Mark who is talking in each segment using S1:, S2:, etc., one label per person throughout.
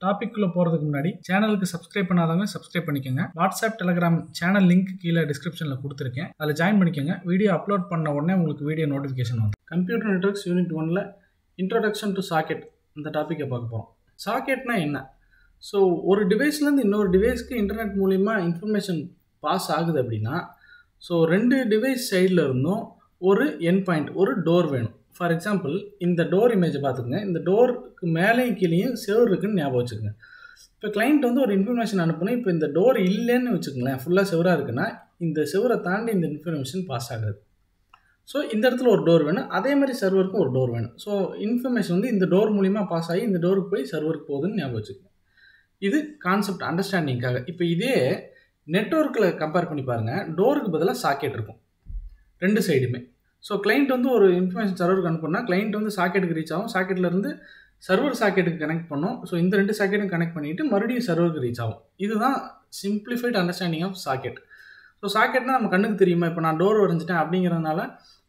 S1: டாபிக்குள்ளே போகிறதுக்கு முன்னாடி சேனலுக்கு சப்ஸ்கிரைப் பண்ணாதவங்க சப்ஸ்கிரைப் பண்ணிக்கோங்க. வாட்ஸ்அப் டெலிகிராம் சேனல் லிங்க் கீழே டிஸ்கிரிப்ஷனில் கொடுத்துருக்கேன், அதில் ஜாயின் பண்ணிக்கோங்க. வீடியோ அப்லோட் பண்ண உடனே உங்களுக்கு வீடியோ நோட்டிஃபிகேஷன் வரும். கம்ப்யூட்டர் நெட்வொர்க்ஸ் யூனிட் 1ல் இன்ட்ரோடக்ஷன் டு சாக்கெட் இந்த டாப்பிக்கை பார்க்க போகிறோம். சாக்கெட்னா என்ன? ஸோ ஒரு டிவைஸ்லேருந்து இன்னொரு டிவைஸ்க்கு இன்டர்நெட் மூலிமா இன்ஃபர்மேஷன் பாஸ் ஆகுது அப்படின்னா, ஸோ 2 டிவைஸ் சைடில் இருந்தும் ஒரு என் பாயிண்ட், ஒரு டோர் வேணும். ஃபார் எக்ஸாம்பிள் இந்த டோர் இமேஜை பார்த்துக்குங்க. இந்த டோருக்கு மேலேயும் கீழேயும் செவர் இருக்குன்னு ஞாபகம் வச்சுக்கோங்க. இப்போ கிளைண்ட் வந்து ஒரு இன்ஃபர்மேஷன் அனுப்பணும். இப்போ இந்த டோர் இல்லைன்னு வச்சுக்கோங்களேன், ஃபுல்லாக செவராக இருக்குன்னா இந்த செவரை தாண்டி இந்த இன்ஃபர்மேஷன் பாஸ் ஆகாது. ஸோ இந்த இடத்துல ஒரு டோர் வேணும், அதே மாதிரி சர்வருக்கும் ஒரு டோர் வேணும். ஸோ இன்ஃபர்மேஷன் வந்து இந்த டோர் மூலிமா பாஸ் ஆகி இந்த டோருக்கு போய் சர்வருக்கு போகுதுன்னு ஞாபகம் வச்சுக்கோங்க. இது கான்செப்ட் அண்டர்ஸ்டாண்டிங்காக. இப்போ இதே நெட்வொர்க்கில் கம்பேர் பண்ணி பாருங்கள். டோருக்கு பதிலாக சாக்கெட் இருக்கும் 2 சைடுமே. ஸோ கிளைண்ட் வந்து ஒரு இன்ஃபர்மேஷன் சர்வருக்கு அனுப்புனா கிளைண்ட் வந்து சாக்கெட்டுக்கு ரீச் ஆகும், சாக்கெட்லேருந்து சர்வர் சாக்கெட்டுக்கு கனெக்ட் பண்ணும். ஸோ இந்த 2 சாக்கெட்டும் கனெக்ட் பண்ணிவிட்டு மறுபடியும் சர்வருக்கு ரீச் ஆகும். இதுதான் simplified understanding of socket. So சாக்கெட்னா நம்ம கண்ணுக்கு தெரியுமா? இப்போ நான் டோர் வரைஞ்சிட்டேன் அப்படிங்கிறதுனால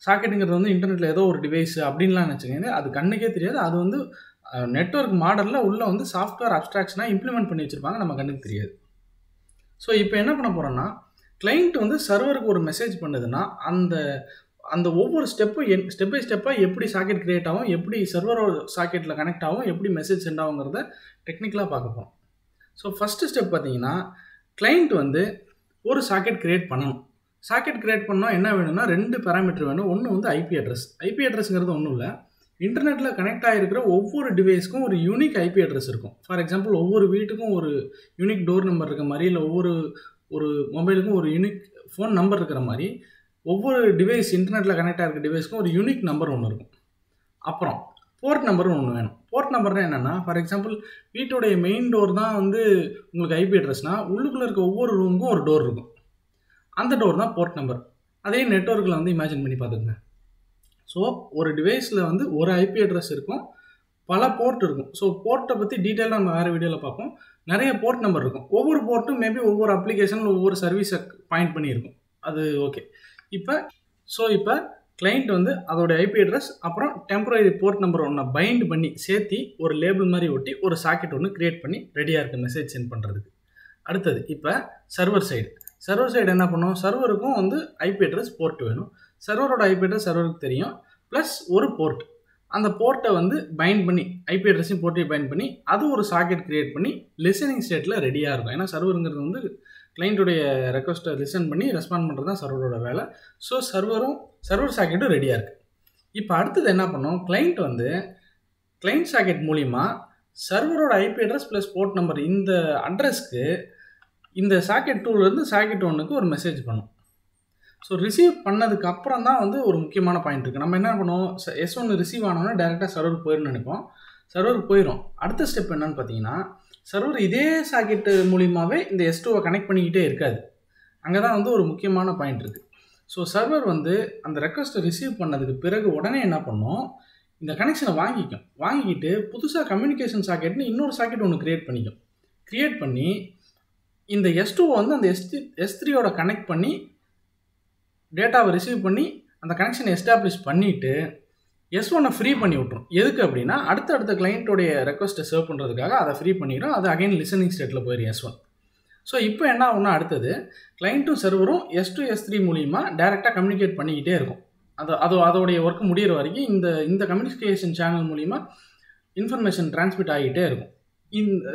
S1: சாக்கெட்டுங்கிறது வந்து இன்டர்நெட்டில் ஏதோ ஒரு டிவைஸ் அப்படின்லாம் நினச்சிக்கோங்க. அது கண்ணுக்கே தெரியாது. அது வந்து நெட்வொர்க் மாடலில் உள்ளே வந்து சாஃப்ட்வேர் அப்ஸ்ட்ராக்ஷனாக இம்ப்ளிமெண்ட் பண்ணி வச்சுருப்பாங்க, நம்ம கண்ணுக்கு தெரியாது. ஸோ இப்போ என்ன பண்ண போகிறோன்னா, கிளைண்ட் வந்து சர்வருக்கு ஒரு மெசேஜ் பண்ணுதுன்னா அந்த ஒவ்வொரு ஸ்டெப்பும் ஸ்டெப் பை ஸ்டெப்பாக எப்படி சாக்கெட் க்ரியேட் ஆகும், எப்படி சர்வரோட சாக்கெட்டில் கனெக்ட் ஆகும், எப்படி மெசேஜ் சென்ட் ஆகுங்கிறத டெக்னிக்கலாக பார்க்க போகிறோம். ஸோ ஃபஸ்ட்டு ஸ்டெப் பார்த்தீங்கன்னா, கிளைண்ட் வந்து ஒரு சாக்கெட் க்ரியேட் பண்ணணும். சாக்கெட் க்ரியேட் பண்ணால் என்ன வேணும்னா 2 பேராமீட்டர் வேணும். ஒன்று வந்து ஐபி அட்ரஸ். ஐபி அட்ரஸ்ங்கிறது ஒன்றும் இல்லை, இன்டர்நெட்டில் கனெக்ட் ஆகிருக்கிற ஒவ்வொரு டிவைஸ்க்கும் ஒரு யூனிக் ஐபி அட்ரஸ் இருக்கும். ஃபார் எக்ஸாம்பிள் ஒவ்வொரு வீட்டுக்கும் ஒரு யூனிக் டோர் நம்பர் இருக்க மாதிரி, இல்லை ஒரு மொபைலுக்கும் ஒரு யூனிக் ஃபோன் நம்பர் இருக்கிற மாதிரி, ஒவ்வொரு டிவைஸ் இன்டர்நெட்டில் கனெக்ட் ஆகிருக்க டிவைஸ்க்கும் ஒரு யூனிக் நம்பர் ஒன்று இருக்கும். அப்புறம் போர்ட் நம்பரும் ஒன்று வேணும். போர்ட் நம்பர்னால் என்னென்னா, ஃபார் எக்ஸாம்பிள் வீட்டுடைய மெயின் டோர் தான் வந்து உங்களுக்கு ஐபி அட்ரஸ்னால் உள்ளுக்குள்ளே இருக்க ஒவ்வொரு ரூமுக்கும் ஒரு டோர் இருக்கும். அந்த டோர் தான் போர்ட் நம்பர். அதே நெட்வொர்க்கில் வந்து இமேஜின் பண்ணி பார்த்துக்கங்க. ஸோ ஒரு டிவைஸில் வந்து ஒரு ஐபி அட்ரஸ் இருக்கும், பல போர்ட் இருக்கும். ஸோ போர்ட்டை பற்றி டீட்டெயிலாக நம்ம வேறு வீடியோவில் பார்ப்போம். நிறைய போர்ட் நம்பர் இருக்கும். ஒவ்வொரு போர்ட்டும் மேபி ஒவ்வொரு அப்ளிகேஷனில் ஒவ்வொரு சர்வீஸை பாயிண்ட் பண்ணியிருக்கும். அது ஓகே. இப்போ கிளைண்ட் வந்து அதோட ஐபி அட்ரஸ் அப்புறம் டெம்பரரி போர்ட் நம்பர் ஒன்று பைண்ட் பண்ணி சேர்த்து ஒரு லேபிள் மாதிரி ஒட்டி ஒரு சாக்கெட் ஒன்று க்ரியேட் பண்ணி ரெடியாக இருக்குது மெசேஜ் சென்ட் பண்ணுறதுக்கு. அடுத்தது இப்போ சர்வர் சைடு என்ன பண்ணும்? சர்வருக்கும் வந்து ஐபி அட்ரஸ் போர்ட் வேணும். சர்வரோட ஐபி அட்ரஸ் சர்வருக்கு தெரியும், ப்ளஸ் ஒரு போர்ட். அந்த போர்ட்டை வந்து பைண்ட் பண்ணி ஐபி அட்ரஸையும் போர்ட்டையும் பைண்ட் பண்ணி அது ஒரு சாக்கெட் க்ரியேட் பண்ணி லிசனிங் ஸ்டேட்டில் ரெடியாக இருக்கும். ஏன்னா சர்வருங்கிறது வந்து கிளைண்ட்டுடைய ரெக்வஸ்ட்டை லிசன் பண்ணி ரெஸ்பாண்ட் பண்ணுறது தான் சர்வரோட வேலை. ஸோ சர்வர் சாக்கெட்டும் ரெடியாக இருக்குது. இப்போ அடுத்தது என்ன பண்ணோம்? கிளைண்ட் சாக்கெட் மூலிமா சர்வரோட IP address plus port number இந்த அட்ரஸ்க்கு இந்த சாக்கெட் 2லேருந்து சாக்கெட் 1க்கு ஒரு மெசேஜ் பண்ணும். ஸோ ரிசீவ் பண்ணதுக்கு அப்புறம் தான் வந்து ஒரு முக்கியமான பாயிண்ட் இருக்குது. நம்ம என்ன பண்ணுவோம்? S1 ரிசீவ் ஆனோன்னா டேரெக்டாக சர்வருக்கு போயிடும்னு நினைப்போம். சர்வருக்கு போயிடும். அடுத்த ஸ்டெப் என்னன்னு பார்த்தீங்கன்னா, சர்வர் இதே சாக்கெட்டு மூலியமாகவே இந்த S2வை கனெக்ட் பண்ணிக்கிட்டே இருக்காது. அங்கே தான் வந்து ஒரு முக்கியமான பாயிண்ட் இருக்குது. ஸோ சர்வர் வந்து அந்த ரெக்வஸ்ட்டை ரிசீவ் பண்ணதுக்கு பிறகு உடனே என்ன பண்ணும்? இந்த கனெக்ஷனை வாங்கிக்கிட்டு புதுசாக கம்யூனிகேஷன் சாக்கெட்னு இன்னொரு சாக்கெட் ஒன்று க்ரியேட் பண்ணி இந்த S2வை வந்து அந்த S3யோட கனெக்ட் பண்ணி டேட்டாவை ரிசீவ் பண்ணி அந்த கனெக்ஷனை எஸ்டாப்ளிஷ் பண்ணிவிட்டு S1 ஃப்ரீ பண்ணி விட்ரும். எதுக்கு அப்படின்னா அடுத்த கிளைண்ட்டோடைய ரெக்வஸ்ட்டை சர்வ் பண்ணுறதுக்காக அதை ஃப்ரீ பண்ணிடும். அது அகைன் லிசனிங் ஸ்டேட்டில் போயிடும் S1. ஸோ இப்போ என்ன ஆகும்னா, அடுத்தது கிளைண்ட்டும் சர்வரும் S2 S3 மூலிமா டேரெக்டாக கம்யூனிகேட் பண்ணிக்கிட்டே இருக்கும். அதோடைய ஒர்க் முடிகிற வரைக்கும் இந்த கம்யூனிகேஷன் சேனல் மூலிமா இன்ஃபர்மேஷன் டிரான்ஸ்மிட் ஆகிட்டே இருக்கும்.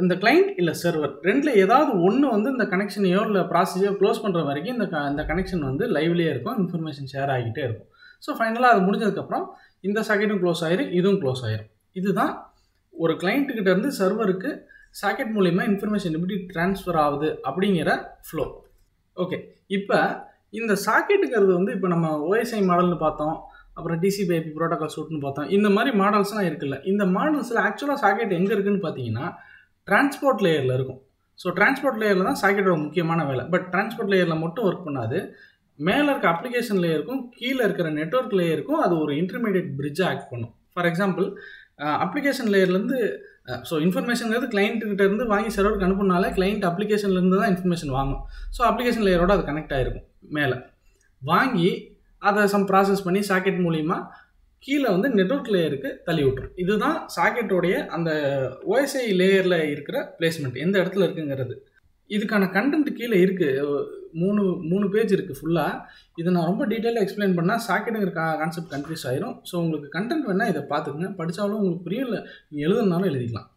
S1: இந்த கிளைண்ட் இல்லை சர்வர் 2ல் ஏதாவது ஒன்று வந்து இந்த கனெக்ஷனையோ இல்லை ப்ராசஸையோ க்ளோஸ் பண்ணுற வரைக்கும் இந்த கனெக்ஷன் வந்து லைவ்லேயே இருக்கும், இன்ஃபர்மேஷன் ஷேர் ஆகிட்டே இருக்கும். ஸோ ஃபைனலாக அது முடிஞ்சதுக்கப்புறம் இந்த சாக்கெட்டும் க்ளோஸ் ஆயிரும், இதுவும் க்ளோஸ் ஆயிரும். இதுதான் ஒரு கிளைண்ட்டுக்கிட்ட இருந்து சர்வருக்கு சாக்கெட் மூலிமா இன்ஃபர்மேஷன் எப்படி ட்ரான்ஸ்ஃபர் ஆகுது அப்படிங்கிற ஃப்ளோ. ஓகே, இப்போ இந்த சாக்கெட்டுங்கிறது வந்து இப்போ நம்ம OSI மாடல்னு பார்த்தோம், அப்புறம் TCP/IP ப்ரோட்டோகால் சூட்னு பார்த்தோம். இந்த மாதிரி மாடல்ஸ்லாம் இருக்குல்ல, இந்த மாடல்ஸில் ஆக்சுவலாக சாக்கெட் எங்கே இருக்குதுன்னு பார்த்தீங்கன்னா டிரான்ஸ்போர்ட் லேயரில் இருக்கும். ஸோ டிரான்ஸ்போர்ட் லேயரில் தான் சாக்கெட்டோட முக்கியமான வேலை. பட் டிரான்ஸ்போர்ட் லேயரில் மட்டும் ஒர்க் பண்ணாது, மேலே இருக்க அப்ளிகேஷன் லேயருக்கும் கீழே இருக்கிற நெட்வொர்க் லேயருக்கும் அது ஒரு இன்டர்மீடியட் பிரிட்ஜாக ஆக்ட் பண்ணும். ஃபார் எக்ஸாம்பிள் அப்ளிகேஷன் லேயர்லேருந்து ஸோ இன்ஃபர்மேஷன்ங்கிறது கிளைண்ட்டுக்கிட்ட இருந்து வாங்கி சர்வருக்கு அனுப்புனாலே கிளைண்ட் அப்ளிகேஷன்லேருந்து தான் இன்ஃபர்மேஷன் வாங்கும். ஸோ அப்ளிகேஷன் லேயரோட அது கனெக்ட் ஆகிருக்கும். மேலே வாங்கி அதை ப்ராசஸ் பண்ணி சாக்கெட் மூலிமா கீழே வந்து நெட்வொர்க் லேயருக்கு தள்ளி விட்டுரும். இதுதான் சாக்கெட்டோடைய அந்த OSI லேயரில் இருக்கிற பிளேஸ்மெண்ட் எந்த இடத்துல இருக்குங்கிறது. இதுக்கான கண்டென்ட் கீழே இருக்குது, 3 பேஜ் இருக்குது ஃபுல்லாக. இதை நான் ரொம்ப டீட்டெயிலாக எக்ஸ்பிளைன் பண்ணால் சாக்கெட்டுங்கிற கான்செப்ட் கன்ஃபியூஸ் ஆயிரும். ஸோ உங்களுக்கு கண்டென்ட் வேணால் இதை பார்த்துக்குங்க, படித்தாலும் உங்களுக்கு புரியும், இல்லை எழுதுனாலும் எழுதிக்கலாம்.